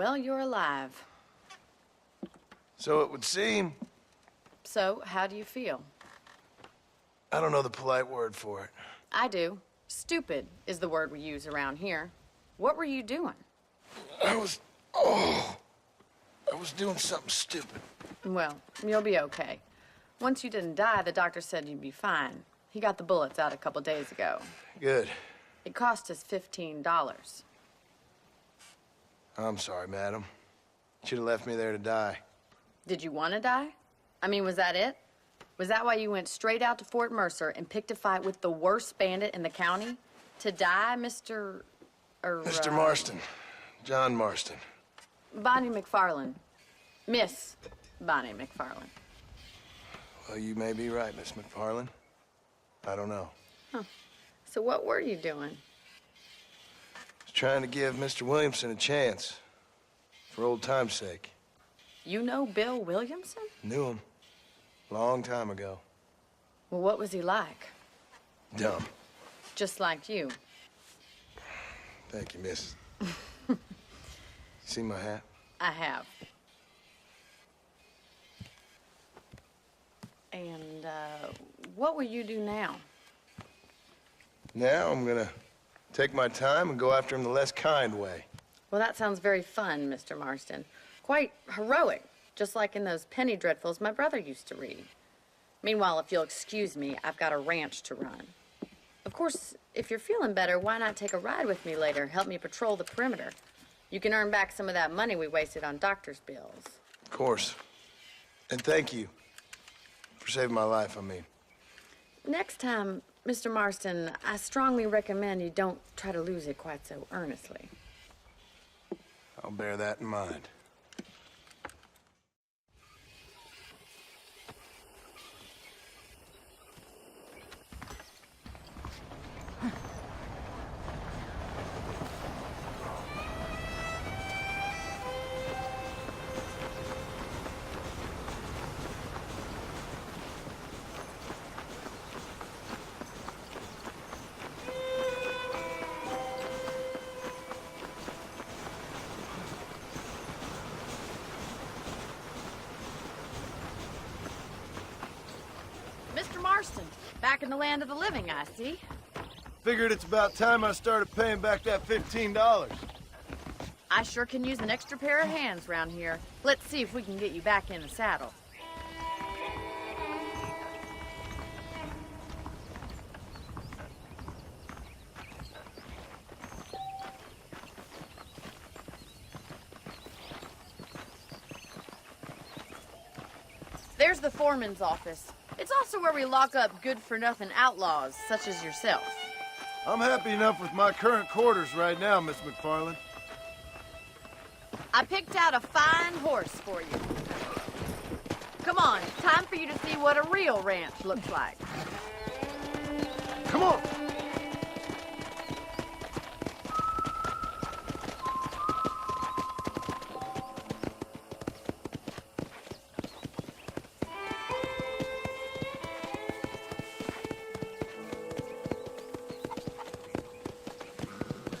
Well, you're alive. So it would seem. So, how do you feel? I don't know the polite word for it. I do. Stupid is the word we use around here. What were you doing? I was doing something stupid. Well, you'll be okay. Once you didn't die, the doctor said you'd be fine. He got the bullets out a couple days ago. Good. It cost us $15. I'm sorry, madam. Should have left me there to die. Did you want to die? I mean, was that it? Was that why you went straight out to Fort Mercer and picked a fight with the worst bandit in the county? To die, Mr. Mr. Marston. John Marston. Bonnie McFarland. Miss Bonnie McFarland. Well, you may be right, Miss McFarland. I don't know. Huh. So what were you doing? I was trying to give Mr. Williamson a chance. For old time's sake. You know Bill Williamson? Knew him. Long time ago. Well, what was he like? Dumb. Just like you. Thank you, miss. See my hat? I have. And, what will you do now? Now I'm gonna take my time and go after him the less kind way. Well, that sounds very fun, Mr. Marston. Quite heroic, just like in those penny dreadfuls my brother used to read. Meanwhile, if you'll excuse me, I've got a ranch to run. Of course, if you're feeling better, why not take a ride with me later? Help me patrol the perimeter. You can earn back some of that money we wasted on doctor's bills. Of course. And thank you. For saving my life, I mean. Next time, Mr. Marston, I strongly recommend you don't try to lose it quite so earnestly. I'll bear that in mind. Mr. Marston, back in the land of the living, I see. Figured it's about time I started paying back that $15. I sure can use an extra pair of hands round here. Let's see if we can get you back in the saddle. There's the foreman's office. It's also where we lock up good-for-nothing outlaws, such as yourself. I'm happy enough with my current quarters right now, Miss McFarland. I picked out a fine horse for you. Come on, time for you to see what a real ranch looks like. Come on!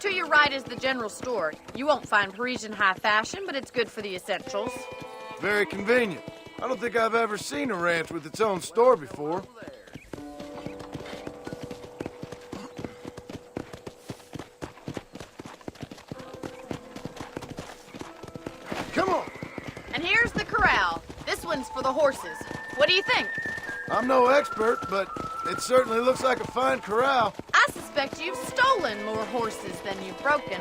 To your right is the general store. You won't find Parisian high fashion, but it's good for the essentials. Very convenient. I don't think I've ever seen a ranch with its own store before. Come on! And here's the corral. This one's for the horses. What do you think? I'm no expert, but it certainly looks like a fine corral. I suspect you've stolen more horses than you've broken.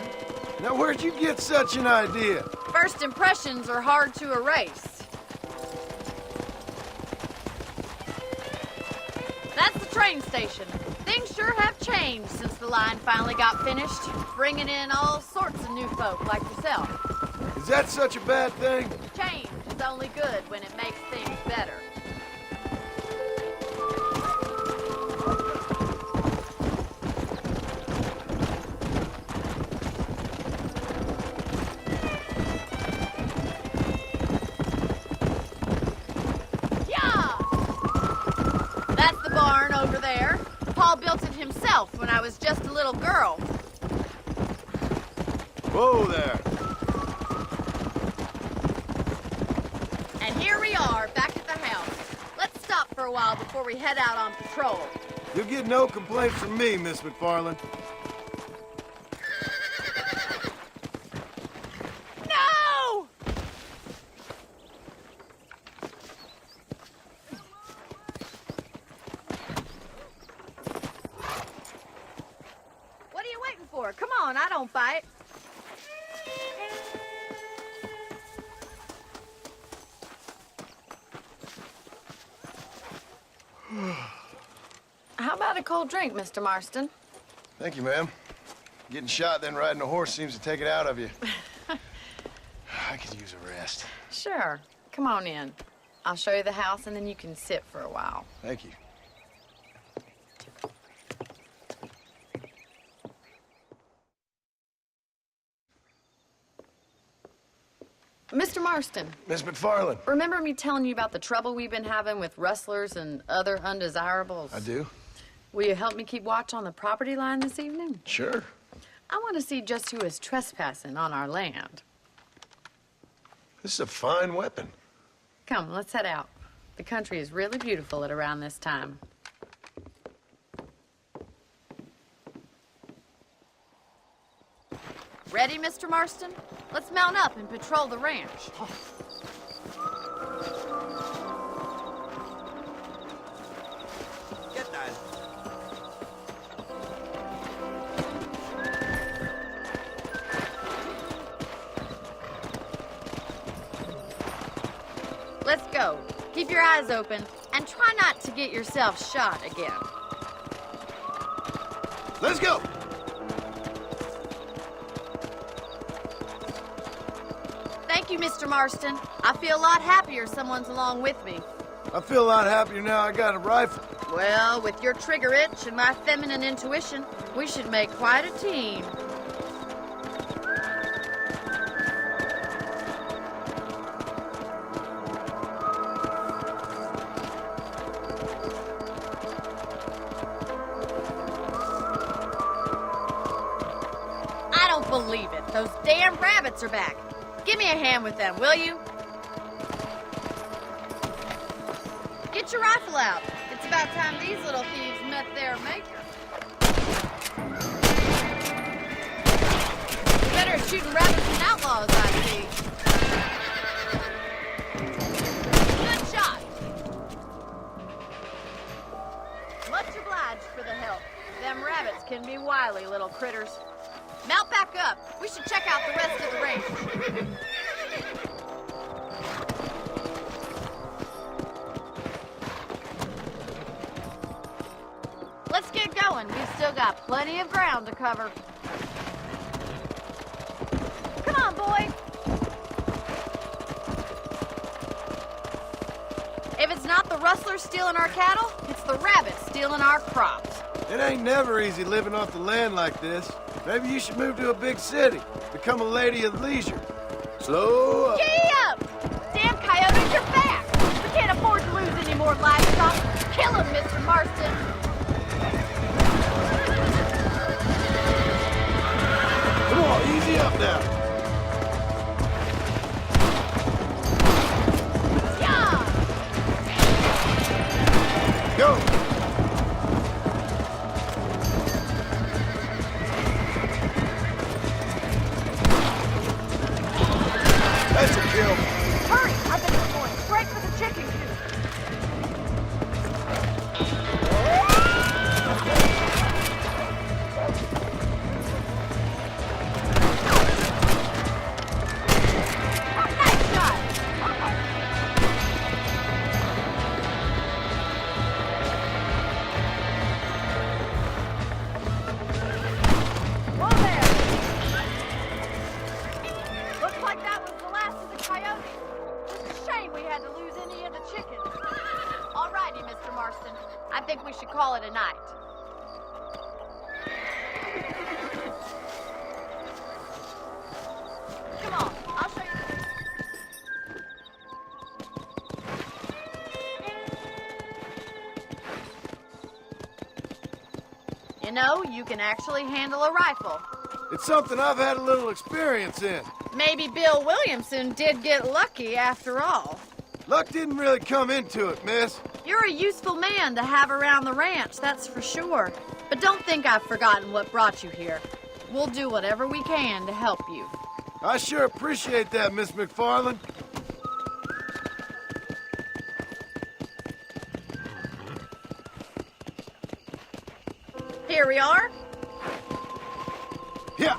Now, where'd you get such an idea? First impressions are hard to erase. That's the train station. Things sure have changed since the line finally got finished, bringing in all sorts of new folk like yourself. Is that such a bad thing? Change is only good when it makes things better. That's the barn over there. Paul built it himself when I was just a little girl. Whoa there. before we head out on patrol. You'll get no complaints from me, Miss McFarland. No! What are you waiting for? Come on, I don't bite. How about a cold drink, Mr. Marston? Thank you, ma'am. Getting shot, then riding a horse seems to take it out of you. I could use a rest. Sure. Come on in. I'll show you the house, and then you can sit for a while. Thank you. Mr. Marston, Miss McFarland. remember me telling you about the trouble we've been having with rustlers and other undesirables? I do. Will you help me keep watch on the property line this evening? Sure. I want to see just who is trespassing on our land. This is a fine weapon. Come, let's head out. The country is really beautiful at around this time. Ready, Mr. Marston? Let's mount up and patrol the ranch. Get that. Let's go. Keep your eyes open and try not to get yourself shot again. Let's go! Thank you, Mr. Marston. I feel a lot happier someone's along with me. I feel a lot happier now I got a rifle. Well, with your trigger itch and my feminine intuition, we should make quite a team. I don't believe it. Those damn rabbits are back. Give me a hand with them, will you? Get your rifle out. It's about time these little thieves met their maker. You're better at shooting rabbits than outlaws, I see. Good shot. Much obliged for the help. Them rabbits can be wily little critters. Mount back up. We should check out the rest of the range. Let's get going. We've still got plenty of ground to cover. Come on, boys. If it's not the rustlers stealing our cattle, it's the rabbits stealing our crops. It ain't never easy living off the land like this. Maybe you should move to a big city. Become a lady of leisure. Slow up. Giddy up! Damn coyotes, you're back! We can't afford to lose any more livestock. Kill him, Mr. Marston. Come on, easy up now. Yeah! Go. That's a kill. Hurry! I bet we're going straight for the chicken coop. Nice shot! Whoa there! Looks like that was the last of the coyotes. It's a shame we had to lose any of the chickens. All righty, Mr. Marston. I think we should call it a night. Come on, I'll show you. You know, you can actually handle a rifle. It's something I've had a little experience in. Maybe Bill Williamson did get lucky after all. Luck didn't really come into it, miss. You're a useful man to have around the ranch, that's for sure. But don't think I've forgotten what brought you here. We'll do whatever we can to help you. I sure appreciate that, Miss McFarland. Here we are. Yeah.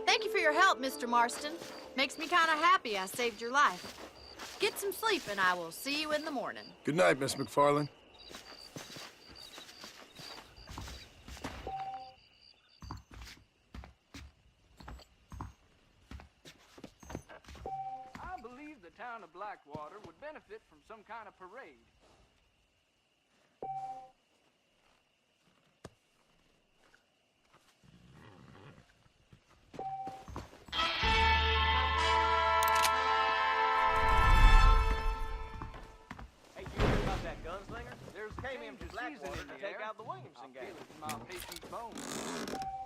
Thank you for your help, Mr. Marston. Makes me kind of happy I saved your life. Get some sleep and I will see you in the morning. Good night, Miss McFarland. I believe the town of Blackwater would benefit from some kind of parade. Hey, you hear about that gunslinger? There's Came in from danger season Blackwater in to the take air. out the I Williamson feel gang. it in my patient's bones.